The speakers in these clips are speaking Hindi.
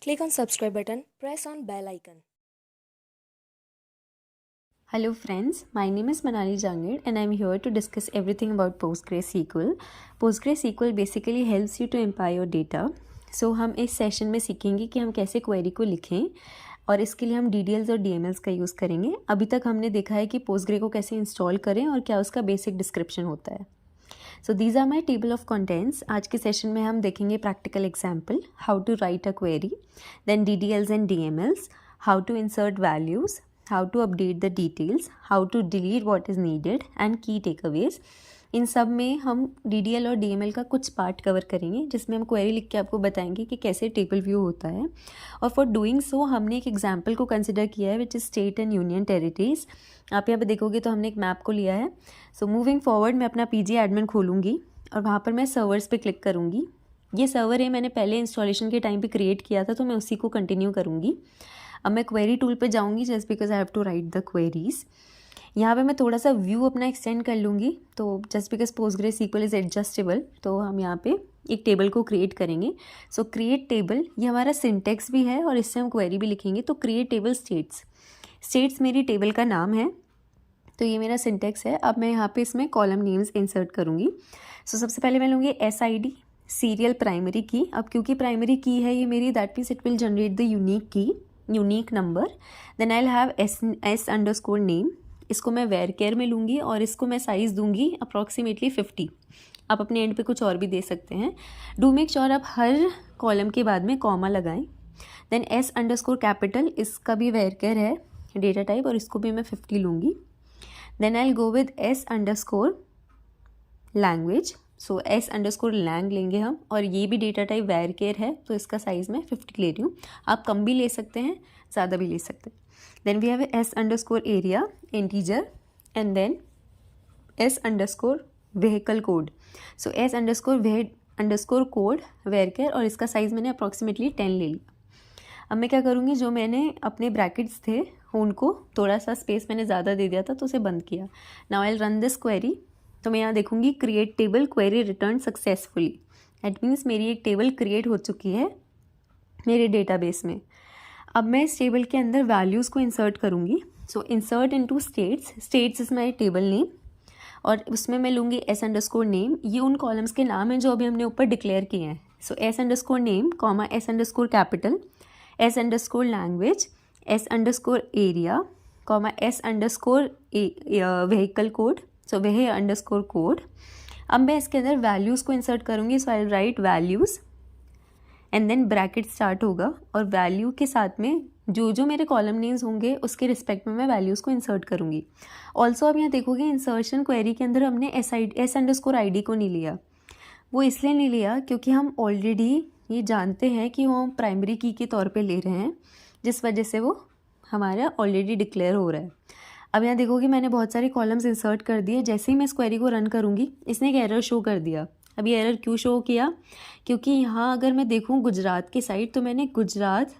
Click on subscribe button, press on bell icon. Hello friends, my name is Manali Jangid and I am here to discuss everything about PostgreSQL. PostgreSQL basically helps you to empire your data. So हम इस सेशन में सीखेंगे कि हम कैसे क्वेरी को लिखें और इसके लिए हम DDLs और DMLs का यूज़ करेंगे। अभी तक हमने देखा है कि पोस्टग्रे को कैसे इंस्टॉल करें और क्या उसका बेसिक डिस्क्रिप्शन होता है। So these are my table of contents. आज के सेशन में हम देखेंगे practical example, how to write a query, then DDLs and DMLs, how to insert values, how to update the details, how to delete what is needed and key takeaways। इन सब में हम DDL और DML का कुछ पार्ट कवर करेंगे जिसमें हम क्वेरी लिख के आपको बताएंगे कि कैसे टेबल व्यू होता है। और फॉर डूइंग सो हमने एक एग्जांपल को कंसिडर किया है which is state and union territories. आप यहाँ पे देखोगे तो हमने एक मैप को लिया है। सो मूविंग फॉरवर्ड मैं अपना PG एडमिन खोलूँगी और वहाँ पर मैं सर्वर्स पे क्लिक करूँगी। ये सर्वर है, मैंने पहले इंस्टॉलेशन के टाइम पे क्रिएट किया था तो मैं उसी को कंटिन्यू करूँगी। अब मैं क्वेरी टूल पे जाऊँगी just because I have to write the queries. यहाँ पे मैं थोड़ा सा व्यू अपना एक्सटेंड कर लूँगी, तो just because PostgreSQL is adjustable तो हम यहाँ पे एक टेबल को क्रिएट करेंगे। सो क्रिएट टेबल, ये हमारा सिंटेक्स भी है और इससे हम क्वेरी भी लिखेंगे। तो क्रिएट टेबल स्टेट्स मेरी टेबल का नाम है, तो ये मेरा सिंटेक्स है। अब मैं यहाँ पे इसमें कॉलम नेम्स इंसर्ट करूँगी। सो सबसे पहले मैं लूँगी SID सीरियल प्राइमरी की। अब क्योंकि प्राइमरी की है ये मेरी, that means it will generate the unique number. Then I will have S_name। इसको मैं वेयर केयर में लूँगी और इसको मैं साइज़ दूँगी अप्रॉक्सीमेटली 50। आप अपने एंड पे कुछ और भी दे सकते हैं। डू मेक श्योर आप हर कॉलम के बाद में कॉमा लगाएं। देन S_capital, इसका भी वेयर केयर है डेटा टाइप और इसको भी मैं 50 लूँगी। Then I will go with S_language। सो S_lang लेंगे हम और ये भी डेटा टाइप वेयर केयर है तो इसका साइज़ मैं 50 ले रही हूँ। आप कम भी ले सकते हैं, ज़्यादा भी ले सकते हैं। Then we have S_area integer and then S_vehicle code. So S_code varchar और इसका साइज़ मैंने अप्रॉक्सीमेटली 10 ले लिया। अब मैं क्या करूँगी, जो मैंने अपने ब्रैकेट्स थे उनको थोड़ा सा स्पेस मैंने ज़्यादा दे दिया था तो उसे बंद किया। Now I will run this query. तो मैं यहाँ देखूँगी create table query return successfully. That means मेरी एक टेबल क्रिएट हो चुकी है मेरे डेटाबेस में। अब मैं इस टेबल के अंदर वैल्यूज़ को इंसर्ट करूँगी। So insert into states is my table name और उसमें मैं लूँगी S_name। ये उन कॉलम्स के नाम हैं जो अभी हमने ऊपर डिक्लेयर किए हैं। सो S_name, S_capital, S_language, S_area, S_vehicle code, सो vehicle_code। अब मैं इसके अंदर वैल्यूज़ को इंसर्ट करूँगी। So I write values and then bracket start होगा और वैल्यू के साथ में जो मेरे कॉलम नेम्स होंगे उसके रिस्पेक्ट में मैं वैल्यूज़ को इंसर्ट करूँगी। ऑल्सो अब यहाँ देखोगे इंसर्शन क्वेरी के अंदर हमने S_id को नहीं लिया। वो इसलिए नहीं लिया क्योंकि हम ऑलरेडी ये जानते हैं कि वो हम प्राइमरी की के तौर पे ले रहे हैं, जिस वजह से वो हमारा ऑलरेडी डिक्लेयर हो रहा है। अब यहाँ देखोगे मैंने बहुत सारे कॉलम्स इंसर्ट कर दिए। जैसे ही मैं इस क्वेरी को रन करूँगी इसने एक एरर शो कर दिया। अब ये एरर क्यों शो किया, क्योंकि यहाँ अगर मैं देखूँ गुजरात की साइड तो मैंने गुजरात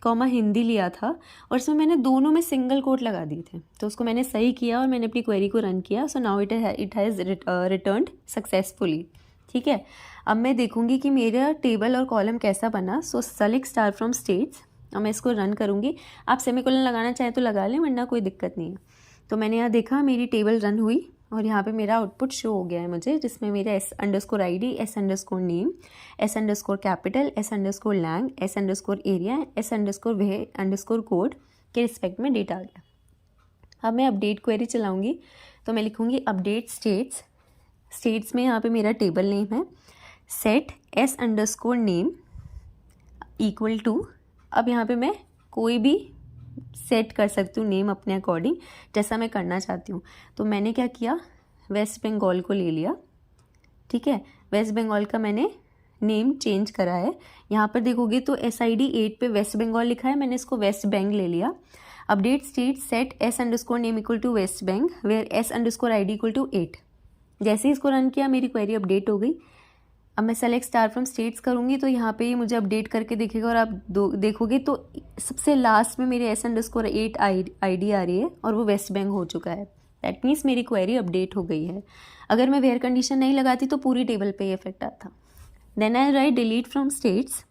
हिंदी लिया था और इसमें मैंने दोनों में सिंगल कोट लगा दिए थे। तो उसको मैंने सही किया और मैंने अपनी क्वेरी को रन किया। So now it has returned successfully. ठीक है, अब मैं देखूँगी कि मेरा टेबल और कॉलम कैसा बना। सो सेलेक्ट स्टार फ्रॉम स्टेट्स और मैं इसको रन करूँगी। आप सेमीकोलन लगाना चाहें तो लगा लें, वरना कोई दिक्कत नहीं है। तो मैंने यहाँ देखा मेरी टेबल रन हुई और यहाँ पे मेरा आउटपुट शो हो गया है मुझे, जिसमें मेरा S_id, S_name, S_capital, S_lang, S_area, S_vehicle_code के रिस्पेक्ट में डेटा आ गया। अब मैं अपडेट क्वेरी चलाऊँगी तो मैं लिखूँगी अपडेट स्टेट्स में यहाँ पे मेरा टेबल नेम है सेट S_name इक्वल टू। अब यहाँ पे मैं कोई भी सेट कर सकती हूँ नेम अपने अकॉर्डिंग, जैसा मैं करना चाहती हूँ। तो मैंने क्या किया, वेस्ट बंगाल को ले लिया। ठीक है, वेस्ट बंगाल का मैंने नेम चेंज करा है। यहाँ पर देखोगे तो SID 8 पे वेस्ट बंगाल लिखा है, मैंने इसको वेस्ट बेंग ले लिया। Update state set S_name equal to West Bengal where S_id equal to 8। जैसे ही इसको रन किया मेरी क्वेरी अपडेट हो गई। अब मैं सेलेक्ट स्टार फ्रॉम स्टेट्स करूँगी तो यहाँ पे ये मुझे अपडेट करके देखेगा और आप देखोगे तो सबसे लास्ट में मेरे S_8 ID आ रही है और वो वेस्ट बेंग हो चुका है। दैट मीन्स मेरी क्वेरी अपडेट हो गई है। अगर मैं वेयर कंडीशन नहीं लगाती तो पूरी टेबल पे ये इफेक्ट आता। Then I write delete from states.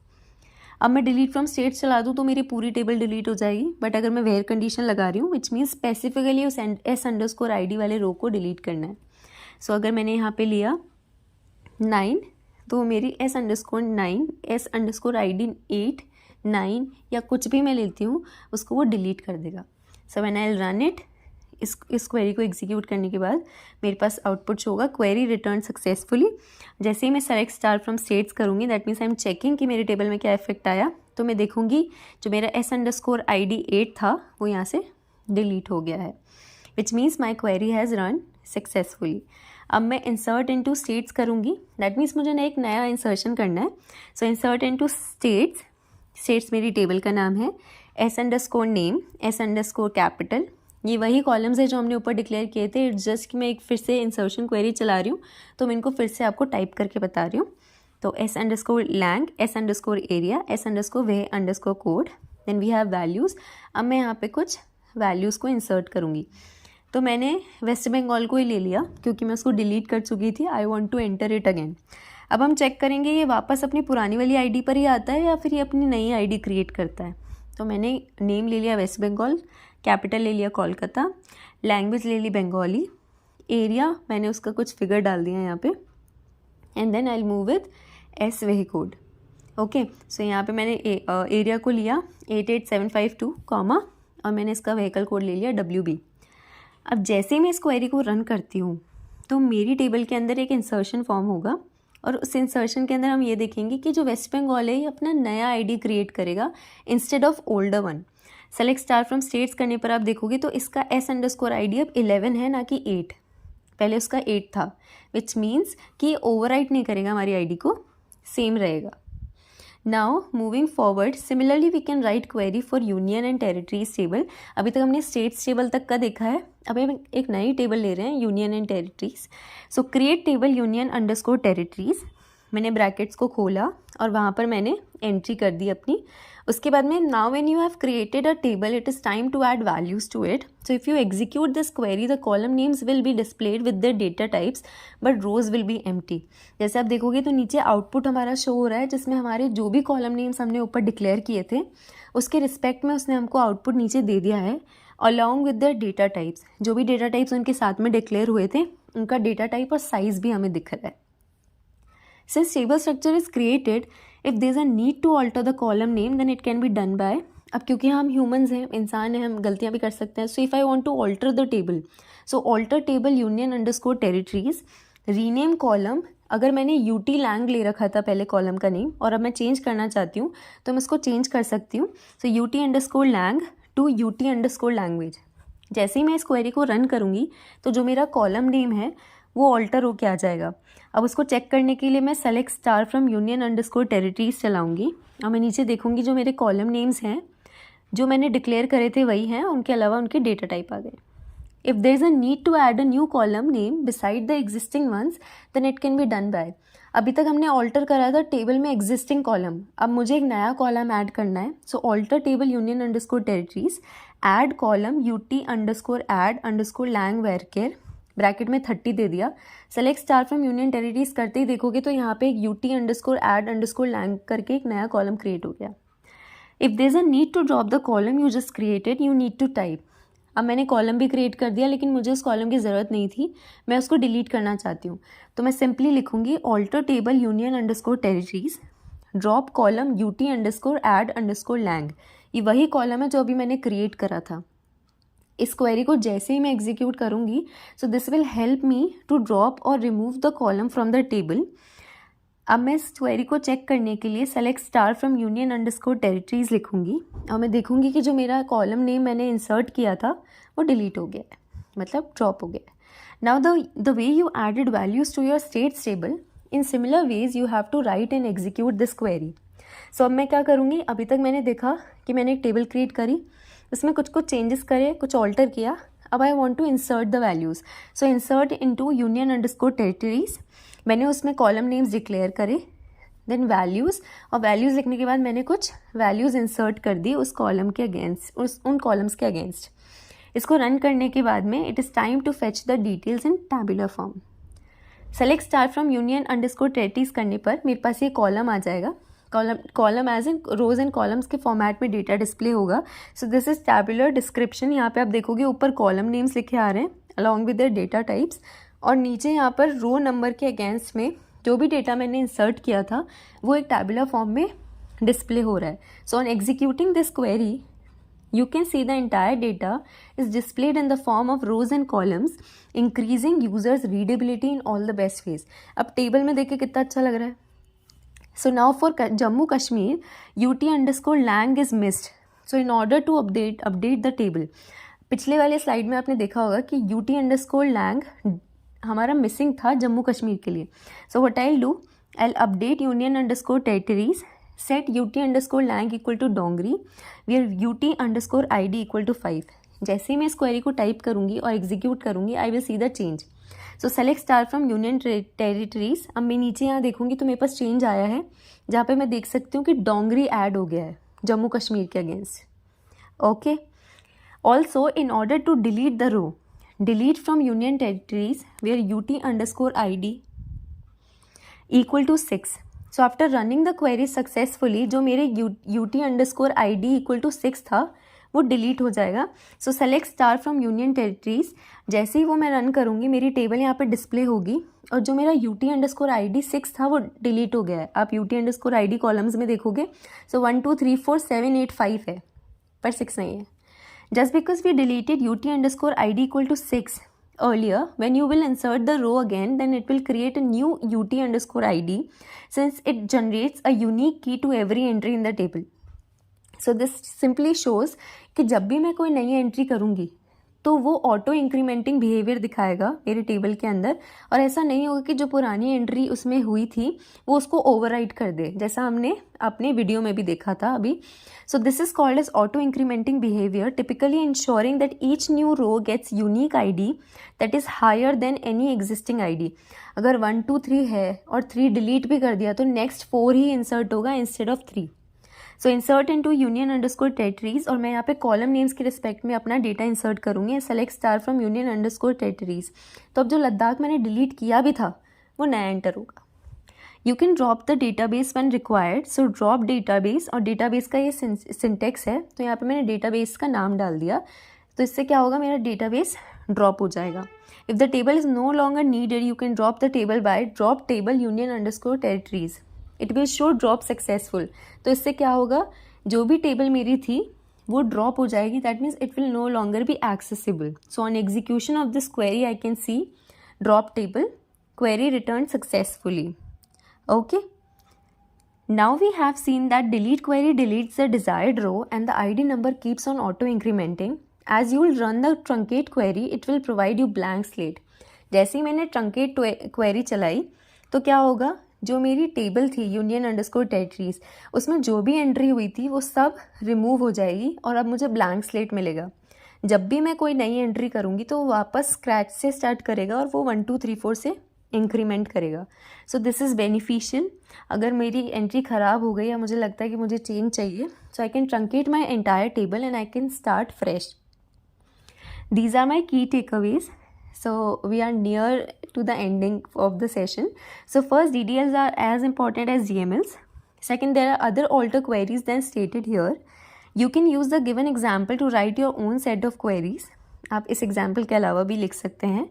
अब मैं डिलीट फ्रॉम स्टेट्स चला दूँ तो मेरी पूरी टेबल डिलीट हो जाएगी, बट अगर मैं वेयर कंडीशन लगा रही हूँ विच मीन्स स्पेसिफिकली उस s_id वाले रो को डिलीट करना है. सो अगर मैंने यहाँ पे लिया 9 तो मेरी s_9 s_id 8 9 या कुछ भी मैं लेती हूँ उसको वो डिलीट कर देगा. So when I run it, इस क्वेरी को एग्जीक्यूट करने के बाद मेरे पास आउटपुट होगा क्वेरी रिटर्न सक्सेसफुली. जैसे ही मैं सेलेक्ट स्टार फ्रॉम स्टेट्स करूँगी that means I am checking कि मेरे टेबल में क्या इफेक्ट आया, तो मैं देखूँगी जो मेरा s_id 8 था वो यहाँ से डिलीट हो गया है, which means my query has run successfully. अब मैं इंसर्ट इनटू स्टेट्स करूँगी, दैट मीन्स मुझे एक नया इंसर्शन करना है. सो इंसर्ट इनटू स्टेट्स, स्टेट्स मेरी टेबल का नाम है, s_name s_capital, ये वही कॉलम्स है जो हमने ऊपर डिक्लेयर किए थे. इट्स जस्ट कि मैं एक फिर से इंसर्शन क्वेरी चला रही हूँ तो मैं इनको फिर से आपको टाइप करके बता रही हूँ. तो s_lang s_area s_way_code, then we have values. अब मैं यहाँ पे कुछ वैल्यूज़ को इंसर्ट करूँगी. तो मैंने वेस्ट बंगाल को ही ले लिया क्योंकि मैं उसको डिलीट कर चुकी थी. I want to enter it again. अब हम चेक करेंगे ये वापस अपनी पुरानी वाली आईडी पर ही आता है या फिर ये अपनी नई आईडी क्रिएट करता है. तो मैंने नेम ले लिया वेस्ट बंगाल, कैपिटल ले लिया कोलकाता, लैंग्वेज ले ली बंगाली, एरिया मैंने उसका कुछ फिगर डाल दिया यहाँ पे, and then I move with S way code. Okay, so यहाँ पे मैंने एरिया को लिया 88752 कॉमा और मैंने इसका व्हीकल कोड ले लिया WB. अब जैसे ही मैं इस क्वेरी को रन करती हूँ तो मेरी टेबल के अंदर एक इंसर्शन फॉर्म होगा और उस इंसर्शन के अंदर हम ये देखेंगे कि जो वेस्ट बंगाल है ये अपना नया आईडी क्रिएट करेगा instead of older one. Select star from states करने पर आप देखोगे तो इसका s_id अब 11 है ना कि 8. पहले उसका 8 था, विच मीन्स कि ये ओवरराइट नहीं करेगा हमारी आईडी को, सेम रहेगा. Now moving forward similarly we can write query for union and territories table. अभी तक हमने स्टेट्स टेबल तक का देखा है, अब हम एक नई टेबल ले रहे हैं union and territories. So create table union territories, मैंने ब्रैकेट्स को खोला और वहाँ पर मैंने एंट्री कर दी अपनी. उसके बाद में now when you have created a table it is time to add values to it. So if you execute this query the column names will be displayed with the data types but rows will be empty. जैसे आप देखोगे तो नीचे आउटपुट हमारा शो हो रहा है जिसमें हमारे जो भी कॉलम नेम्स हमने ऊपर डिक्लेयर किए थे उसके रिस्पेक्ट में उसने हमको आउटपुट नीचे दे दिया है along with the data types. जो भी डेटा टाइप्स उनके साथ में डिक्लेयर हुए थे उनका डेटा टाइप और साइज़ भी हमें दिख रहा है. Since table structure is created, if there is a need to alter the column name, then it can be done by. अब क्योंकि हम humans हैं, इंसान हैं, हम गलतियाँ भी कर सकते हैं. So if I want to alter the table, so alter table union_territories, rename column. अगर मैंने UT lang ले रखा था पहले कॉलम का नेम और अब मैं चेंज करना चाहती हूँ तो मैं इसको चेंज कर सकती हूँ. So UT_lang to UT_language. जैसे ही मैं इस क्वेरी को रन करूँगी तो जो मेरा कॉलम नेम है वो ऑल्टर होके आ जाएगा. अब उसको चेक करने के लिए मैं सेलेक्ट स्टार फ्रॉम यूनियन_टेरिटरीज चलाऊँगी और मैं नीचे देखूँगी जो मेरे कॉलम नेम्स हैं जो मैंने डिक्लेयर करे थे वही हैं, उनके अलावा उनके डेटा टाइप आ गए. If there is a need to add a new column name beside the existing ones then it can be done by. अभी तक हमने ऑल्टर करा था टेबल में एग्जिस्टिंग कॉलम, अब मुझे एक नया कॉलम ऐड करना है. So alter table union territories add column UT_add_lang varchar bracket में 30 दे दिया. Select star from union territories करते ही देखोगे तो यहाँ पे एक UT_add_lang करके एक नया कॉलम क्रिएट हो गया. If there is a need to drop the column you just created you need to type. अब मैंने कॉलम भी क्रिएट कर दिया लेकिन मुझे उस कॉलम की ज़रूरत नहीं थी, मैं उसको डिलीट करना चाहती हूँ. तो मैं सिंपली लिखूँगी alter table union territories drop column UT_add_lang. ये वही कॉलम है जो अभी मैंने क्रिएट करा था. इस क्वेरी को जैसे ही मैं एग्जीक्यूट करूँगी so this will help me to drop और remove the column from the table. अब मैं इस क्वेरी को चेक करने के लिए सेलेक्ट स्टार फ्रॉम यूनियन_टेरिटरीज लिखूँगी और मैं देखूँगी कि जो मेरा कॉलम नेम मैंने इंसर्ट किया था वो डिलीट हो गया है, मतलब ड्रॉप हो गया है. Now the way you added values to your states table in similar ways you have to write and execute this query. So अब मैं क्या करूँगी, अभी तक मैंने देखा कि मैंने एक टेबल क्रिएट करी, उसमें कुछ चेंजेस करे, कुछ ऑल्टर किया. अब I want to insert the values. So insert into union territories, मैंने उसमें कॉलम नेम्स डिक्लेयर करे, देन वैल्यूज़, और वैल्यूज़ लिखने के बाद मैंने कुछ वैल्यूज़ इंसर्ट कर दी उस कॉलम के अगेंस्ट, उन कॉलम्स के अगेंस्ट. इसको रन करने के बाद में it is time to fetch the details in tabular form. Select star from union territories करने पर मेरे पास ये कॉलम आ जाएगा. Column as in rows and columns के फॉर्मेट में डेटा डिस्प्ले होगा. So this is tabular description. यहाँ पे आप देखोगे ऊपर कॉलम नेम्स लिखे आ रहे हैं along with the data types, और नीचे यहाँ पर रो नंबर के अगेंस्ट में जो भी डेटा मैंने इंसर्ट किया था वो एक टैबुलर फॉर्म में डिस्प्ले हो रहा है. So on executing this query you can see the entire data is displayed in the form of rows and columns, increasing users readability in all the best ways. अब टेबल में देखिए कितना अच्छा लग रहा है. So now for Jammu Kashmir, UT_lang is missed. So in order to update the table, पिछले वाले स्लाइड में आपने देखा होगा कि UT_lang हमारा मिसिंग था जम्मू कश्मीर के लिए. So what I'll do, I'll update union_territories, set UT_lang equal to Dongri, where UT_id equal to 5. जैसे ही मैं इस क्वेरी को टाइप करूँगी और एग्जीक्यूट करूँगी, I will see the change. So select star from union territories. अब मैं नीचे यहाँ देखूँगी तो मेरे पास चेंज आया है, जहाँ पे मैं देख सकती हूँ कि डोंगरी ऐड हो गया है जम्मू कश्मीर के against. Okay. Also in order to delete the row, delete from union territories where UT_id equal to 6. So after running the query successfully जो मेरे UT_id equal to 6 था वो डिलीट हो जाएगा. सो select star from union territories. जैसे ही वो मैं रन करूँगी मेरी टेबल यहाँ पे डिस्प्ले होगी, और जो मेरा UT_id 6 था वो डिलीट हो गया है. आप UT_id कॉलम्स में देखोगे. सो 1 2 3 4 7 8 5 है, पर 6 नहीं है. Just because we deleted UT_id equal to 6 earlier, when you will insert the row again, then it will create a new UT_id since it generates a unique key to every entry in the table. So this simply shows कि जब भी मैं कोई नई एंट्री करूँगी तो वो ऑटो इंक्रीमेंटिंग बिहेवियर दिखाएगा मेरे टेबल के अंदर, और ऐसा नहीं होगा कि जो पुरानी एंट्री उसमें हुई थी वो उसको ओवरराइड कर दे, जैसा हमने अपने वीडियो में भी देखा था अभी. So this is called as auto incrementing behaviour, typically ensuring that each new row gets unique ID that is higher than any existing ID. अगर 1 2 3 है और 3 डिलीट भी कर दिया तो नेक्स्ट 4 ही इंसर्ट होगा instead of 3. So insert into union_territories, और मैं यहाँ पे कॉलम नेम्स के रिस्पेक्ट में अपना डेटा इंसर्ट करूँगी. Select star from union_territories. तो अब जो लद्दाख मैंने डिलीट किया भी था वो नया एंटर होगा. You can drop the database when required. So drop database, और डेटाबेस का ये सिंटेक्स है, तो यहाँ पे मैंने डेटाबेस का नाम डाल दिया. तो इससे क्या होगा, मेरा डेटाबेस ड्रॉप हो जाएगा. If the table is no longer needed you can drop the table by drop table union_territories. It will show drop successful. तो इससे क्या होगा, जो भी टेबल मेरी थी वो ड्रॉप हो जाएगी. That means it will no longer be accessible. So on execution of this query I can see drop table, query return successfully. Okay. Now we have seen that delete query deletes the desired row and the ID number keeps on auto incrementing. As you will run the truncate query it will provide you blank slate. जैसे ही मैंने ट्रंकेट क्वेरी चलाई तो क्या होगा, जो मेरी टेबल थी union_territories उसमें जो भी एंट्री हुई थी वो सब रिमूव हो जाएगी, और अब मुझे ब्लैंक स्लेट मिलेगा. जब भी मैं कोई नई एंट्री करूँगी तो वापस स्क्रैच से स्टार्ट करेगा और वो 1 2 3 4 से इंक्रीमेंट करेगा. So this is beneficial. अगर मेरी एंट्री ख़राब हो गई या मुझे लगता है कि मुझे चेंज चाहिए, so I can truncate my entire table and I can start fresh. These are my key takeaways. So we are near to the ending of the session. So first, DDLs are as important as GMLs. Second, there are other alter queries than stated here. You can use the given example to write your own set of queries. आप इस example के अलावा भी लिख सकते हैं.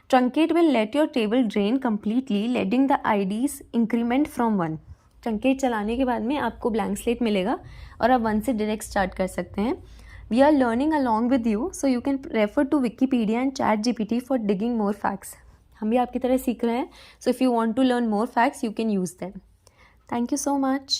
Truncate will let your table drain completely, letting the IDs increment from 1. Truncate चलाने के बाद में आपको blank slate मिलेगा और आप 1 से direct start कर सकते हैं. We are learning along with you, so you can refer to Wikipedia and ChatGPT for digging more facts. हम भी आपकी तरह सीख रहे हैं. So if you want to learn more facts, you can use them. Thank you so much.